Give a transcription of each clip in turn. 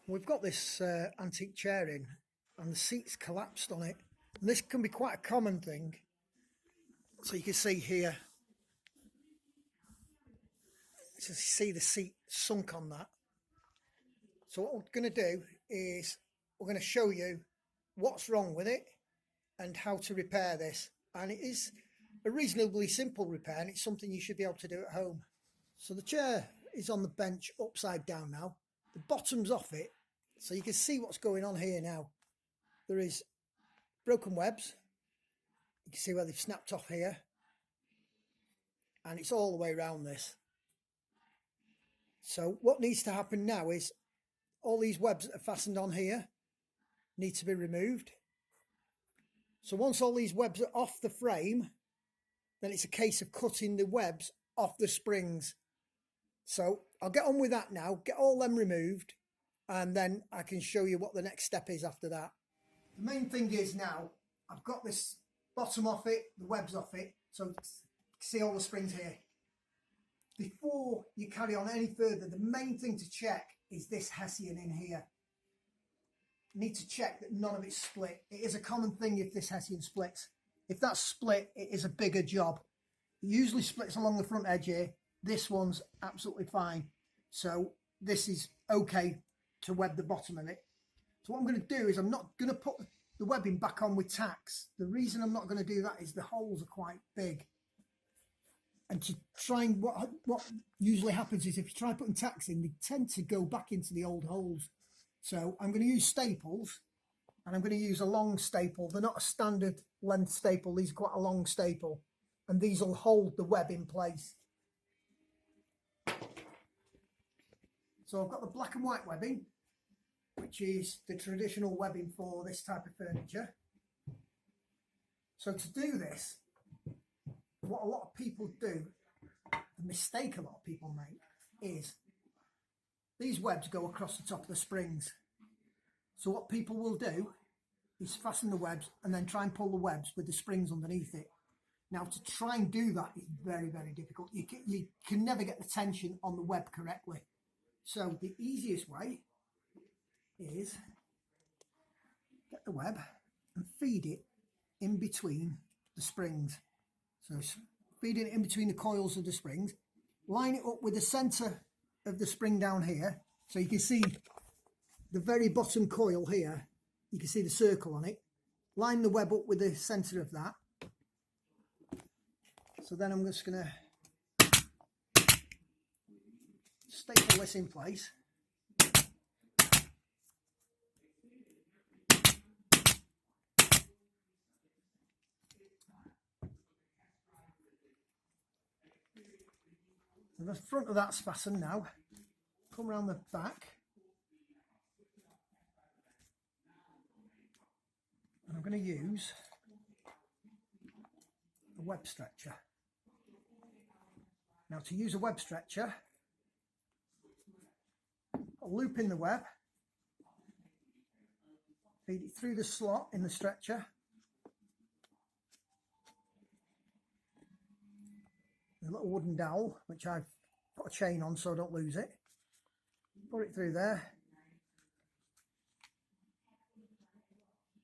We've got this antique chair in and the seat's collapsed on it. And this can be quite a common thing. So you can see here, so you see the seat sunk on that. So what we're going to do is we're going to show you what's wrong with it and how to repair this. And it is a reasonably simple repair and it's something you should be able to do at home. So the chair is on the bench upside down now. The bottom's off it, so you can see what's going on here now. There is broken webs. You can see where they've snapped off here. And it's all the way around this. So what needs to happen now is all these webs that are fastened on here need to be removed. So once all these webs are off the frame, then it's a case of cutting the webs off the springs. So I'll get on with that now, get all them removed, and then I can show you what the next step is after that. The main thing is now, I've got this bottom off it, the webs off it, so you can see all the springs here. Before you carry on any further, the main thing to check is this hessian in here. You need to check that none of it's split. It is a common thing if this hessian splits. If that's split, it is a bigger job. It usually splits along the front edge here. This one's absolutely fine. So this is okay to web the bottom of it. So what I'm going to do is I'm not going to put the webbing back on with tacks. The reason I'm not going to do that is the holes are quite big. And to try and what usually happens is if you try putting tacks in, they tend to go back into the old holes. So I'm going to use staples, and I'm going to use a long staple. They're not a standard length staple. These are quite a long staple, and these will hold the web in place. So I've got the black and white webbing, which is the traditional webbing for this type of furniture. So to do this, what a lot of people do, the mistake a lot of people make, is these webs go across the top of the springs. So what people will do is fasten the webs and then try and pull the webs with the springs underneath it. Now to try and do that is very, very difficult. You can never get the tension on the web correctly. So the easiest way is get the web and feed it in between the springs. So feeding it in between the coils of the springs, line it up with the centre of the spring down here. So you can see the very bottom coil here, you can see the circle on it. Line the web up with the centre of that. So then I'm just going to staple this in place. So the front of that's fastened now. Come around the back. And I'm going to use a web stretcher. Now to use a web stretcher, I'll loop in the web, feed it through the slot in the stretcher. A little wooden dowel, which I've put a chain on so I don't lose it. Put it through there.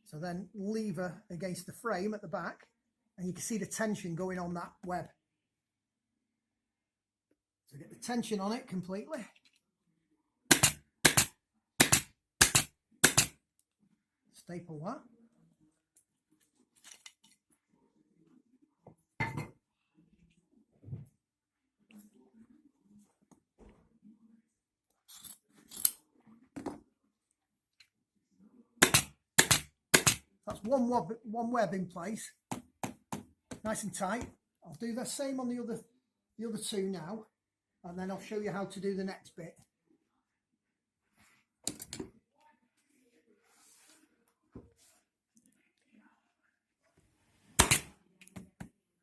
So then lever against the frame at the back, and you can see the tension going on that web. So get the tension on it completely. Staple that. That's one web in place, nice and tight. I'll do the same on the other two now, and then I'll show you how to do the next bit.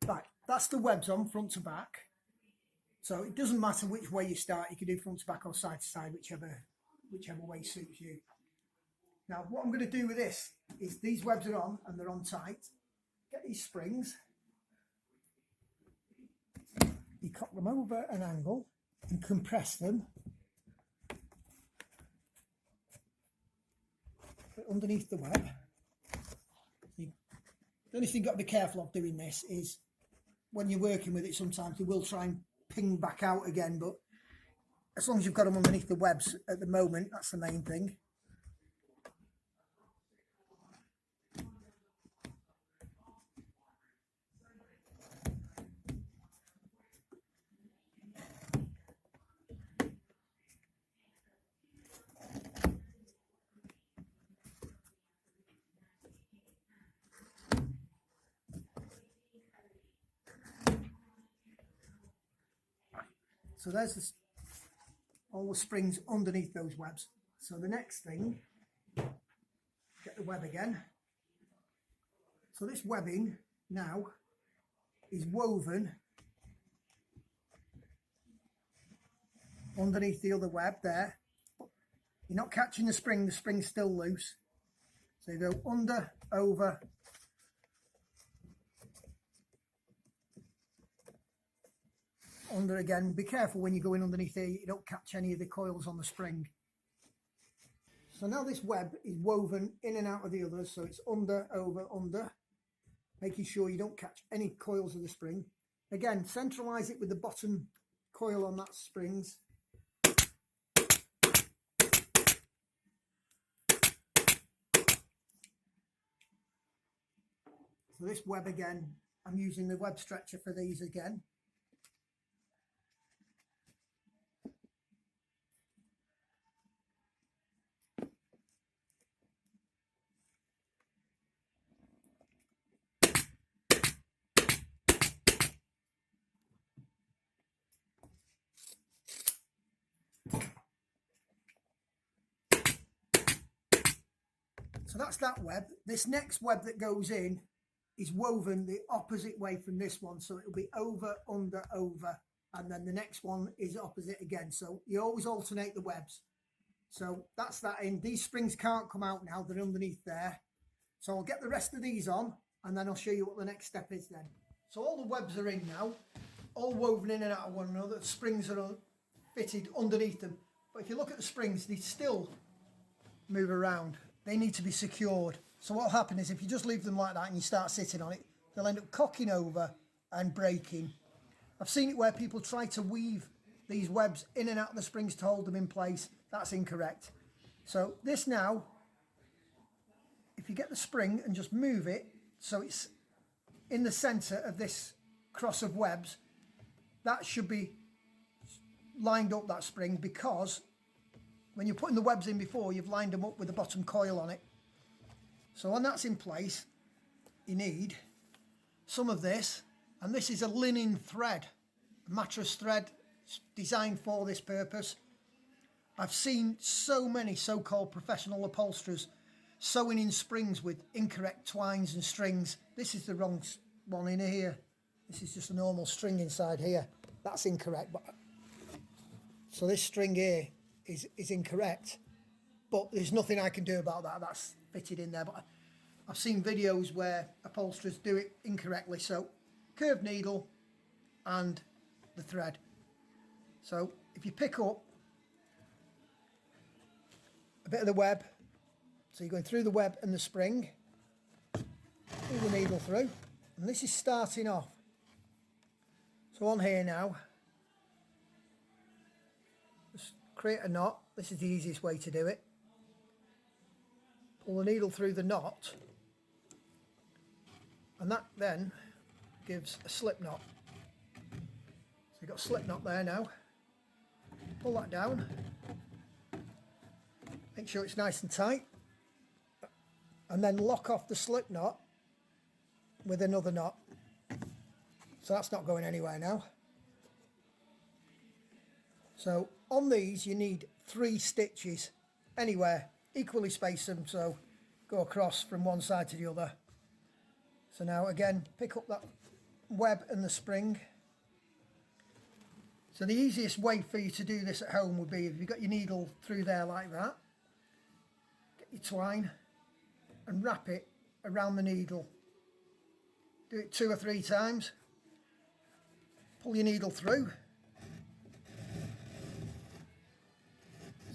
Right, that's the webs on front to back. So it doesn't matter which way you start. You can do front to back or side to side, whichever way suits you. Now what I'm going to do with this is these webs are on and they're on tight. Get these springs, you cock them over an angle and compress them underneath the web. The only thing you've got to be careful of doing this is when you're working with it, sometimes they will try and ping back out again, but as long as you've got them underneath the webs at the moment, that's the main thing. So there's all the springs underneath those webs. So the next thing, get the web again. So this webbing now is woven underneath the other web there. You're not catching the spring's still loose. So you go under, over, under again. Be careful when you're going underneath here, you don't catch any of the coils on the spring. So now this web is woven in and out of the others, so it's under, over, under, making sure you don't catch any coils of the spring. Again, centralise it with the bottom coil on that springs. So this web again, I'm using the web stretcher for these again. So that's that web. This next web that goes in is woven the opposite way from this one. So it'll be over, under, over. And then the next one is opposite again. So you always alternate the webs. So that's that in. These springs can't come out now. They're underneath there. So I'll get the rest of these on and then I'll show you what the next step is then. So all the webs are in now, all woven in and out of one another. The springs are fitted underneath them. But if you look at the springs, they still move around. They need to be secured. So what'll happen is if you just leave them like that and you start sitting on it, they'll end up cocking over and breaking. I've seen it where people try to weave these webs in and out of the springs to hold them in place. That's incorrect. So this now, if you get the spring and just move it so it's in the centre of this cross of webs, that should be lined up, that spring, because when you're putting the webs in before, you've lined them up with the bottom coil on it. So when that's in place, you need some of this, and this is a linen thread, a mattress thread designed for this purpose. I've seen so many so-called professional upholsterers sewing in springs with incorrect twines and strings. This is the wrong one in here. This is just a normal string inside here. That's incorrect. So this string here is incorrect, but there's nothing I can do about that. That's fitted in there. But I've seen videos where upholsterers do it incorrectly. So curved needle and the thread. So if you pick up a bit of the web, so you're going through the web and the spring, pull the needle through, and this is starting off. So on here now, just create a knot. This is the easiest way to do it. Pull the needle through the knot, and that then gives a slip knot. So you've got a slip knot there now. Pull that down. Make sure it's nice and tight, and then lock off the slip knot with another knot. So that's not going anywhere now. So on these you need 3 stitches anywhere, equally space them, so go across from one side to the other. So now again, pick up that web and the spring. So the easiest way for you to do this at home would be if you've got your needle through there like that, get your twine and wrap it around the needle. Do it 2 or 3 times. Pull your needle through.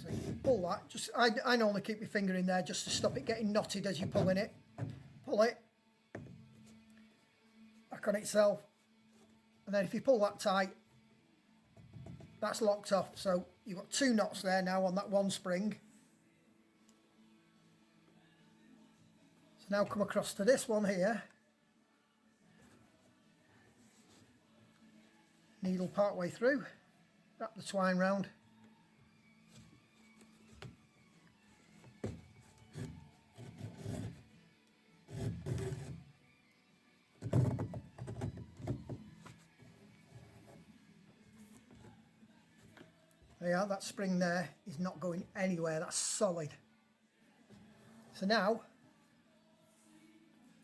So pull that, just I normally keep my finger in there just to stop it getting knotted as you're pulling it. Pull it back on itself, and then if you pull that tight, that's locked off. So you've got 2 knots there now on that one spring. So now come across to this one here, needle part way through, wrap the twine round. There you are, that spring there is not going anywhere, that's solid. So now,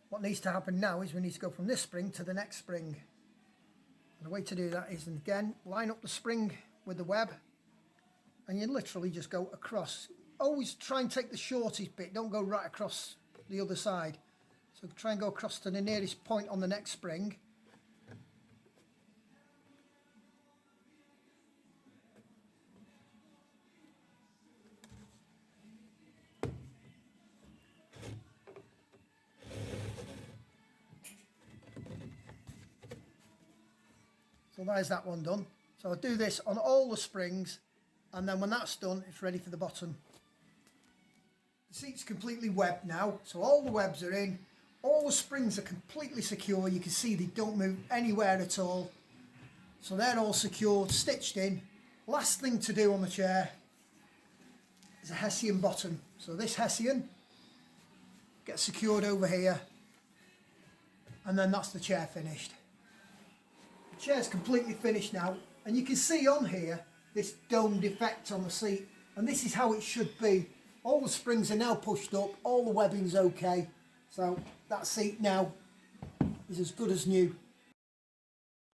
what needs to happen now is we need to go from this spring to the next spring. And the way to do that is, again, line up the spring with the web, and you literally just go across. Always try and take the shortest bit, don't go right across the other side. So try and go across to the nearest point on the next spring. So there's that one done. So I'll do this on all the springs, and then when that's done, it's ready for the bottom. The seat's completely webbed now, so all the webs are in, all the springs are completely secure. You can see they don't move anywhere at all. So they're all secured, stitched in. Last thing to do on the chair is a Hessian bottom. So this Hessian gets secured over here, and then that's the chair finished. The chair's completely finished now, and you can see on here this domed effect on the seat, and this is how it should be. All the springs are now pushed up, all the webbing's okay, so that seat now is as good as new.